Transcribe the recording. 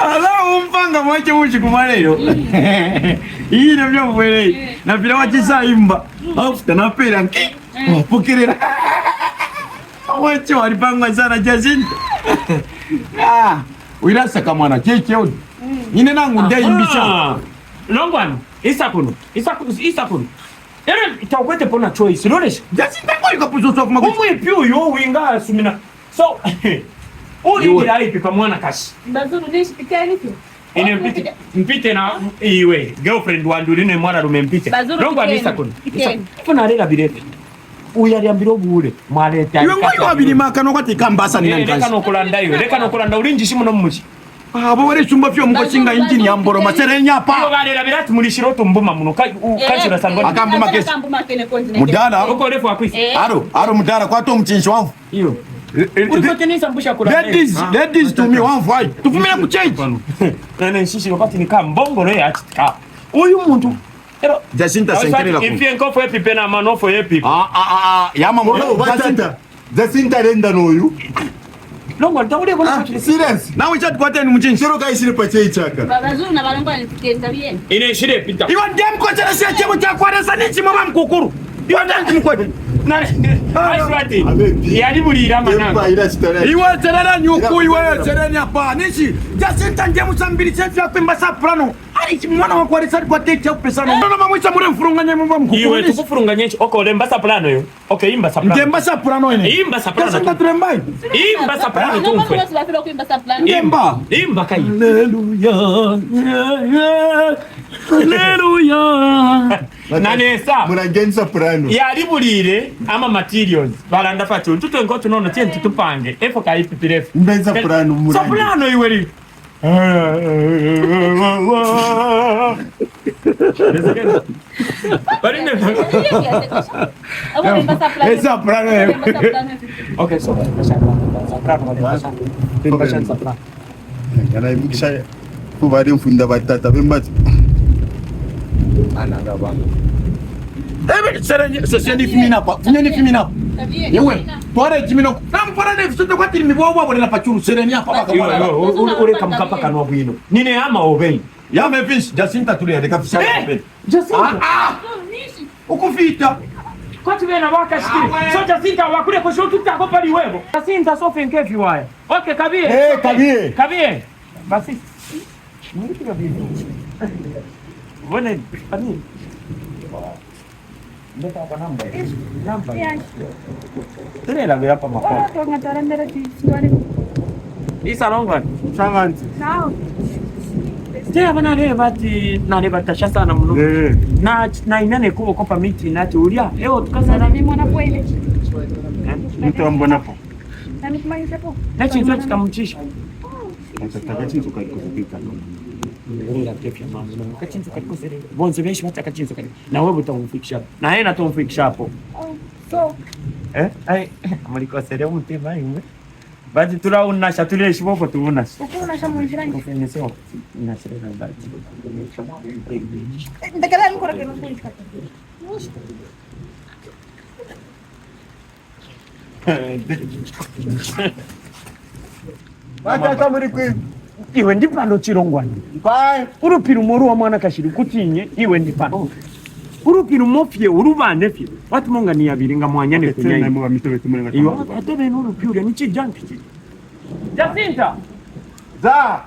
Ala umpanga mwache uchi kumalero. Hii nabyo mwele. Na pila wachisa imba. Afuta na pera nki. Pokerera. Mwache walipanga sana Jacinta. Uirasa kama na cheche odi. Nine nangu ndia imbisha. Longwani, isakunu. Ere itakwete pona choice, loresh. Jacinta kwa yukapuzo sofu maguchi. Umwe piyo yo winga asumina. So, uli ngira ipi pa mwana kashi. Bazulu nishi pika nipi? Mpite na iwe girlfriend wandu line mwana rumempite. Longwani isakunu. Funa rela birefe. Uyaliambira obule mwaleta. Iwe ngoyi wabili makano kwati kambasa ni nankazi. Leka nokulanda ulinji shimu no mumuchi. Abo wale chumba fyo mukoshinga injini ya mboro maserenya apa. Yo galera birati mulishiro tumbuma muno kachira sangoni. Akambuma kesi. Mudala. Uko refu akwisi. Aro mudala kwa to mchinshi wangu. Iyo. Ulikotenisa mbusha kula. Ladies to me one fight. Tufumile ku change. Nene shishi wakati nika mbongo le achitika. Uyu muntu. Ero Jacinta senkerela ku. Ifie nkofo epipe na manofo epipe. Yama mo Jacinta renda noyu. Longo ndawule bona Serious. Na we chat kwa tena mchinshi. Shiro kai shiri pache ichaka. Bazulu na Longwani tikenda bien. Ine shire pita. Iwa dem ko tena sia chemo cha kwa resa nichi mama mkukuru. Iwa dem ko. Aiswati. Yali bulira mananga. Iwa tena nyuku iwa tena nyapa nichi. Jacinta njemu sambiri chefu ya pemba sa plano. Ari mwana wa kwa resa kwa techa upesano. Ndio mama mwicha mure mfurunganya mama mkukuru. Iwe tukufurunganya oko lemba sa plano yo. Okay, imba sa plano. Ndemba sa plano ine. Imba sa plano. Jacinta trembai. Imba sa plano tu. Ndemba. Imba kai. Hallelujah. Hallelujah. Nanesa. Muna soprano. Yali bulire ama materials. Balanda fatu. Tuto ngo tunono tien tutupange. Efo kai pipirefu. Mbe soprano muna. Soprano iweri. Barine. Esa plano. Okay, so. Soprano. Yana ibikisha kubari mfunda batata bembati. Ana ngaba. Serenya seseni fimina pa. Funyeni fimina. Yewe, tware jimino. Nampara ne fusote kwa tiri mibo wabo na pachuru serenya pa baka bwana. Ure kamkapa kanwa bwino. Nine ama obei. Ya mepinshi Jacinta tule de kafisha pe. Jacinta. Ukufita. Kwa tubena waka shikiri. So Jacinta wakule ko shotu tutakopa liwebo. Jacinta so fenkefi waya. Okay, kabie. Kabie. Kabie. Basi. Mungu kabie. Bone, ani. Ndeta kwa namba. Namba. Tule la vya hapa makao. Tungatara ndera tiswari. Isa Longwani. Samanti. Nao. Tea bana le bati nane batasha sana muno. Na inane kubo kopa miti nati ulia. Eo tukasana Mimi mwana kweli. Mtu mbona po. Na mimi kama yupo. nachi ndio tukamchisha. Takachinzo kakikuzika. Ngira pia mama. Kachinzo kakikuzika. Bonzo beshi bata kachinzo kakikuzika. Na wewe utamfikisha. Na yeye natomfikisha hapo. So. Ai amulikosera umutima imwe. Bati turaunasha tulishi boko tubunasha. Ukunasha mwishirani. Kufenyeseo. Inashirika bati. Ndakala mkora keno mwishika. Bata tamuri kwi. Iwe ndi pano chirongwani. Bye. Urupira umuru wa mwana kashiri kutinye iwe ndi pano. Urupira umofye urubanefye. Watu monga ni yabiri nga mwanyane kunyayi. Tena mwa mitobe tumwe. Iyo atebe n'urupira ni kijanti. Jacinta. Za.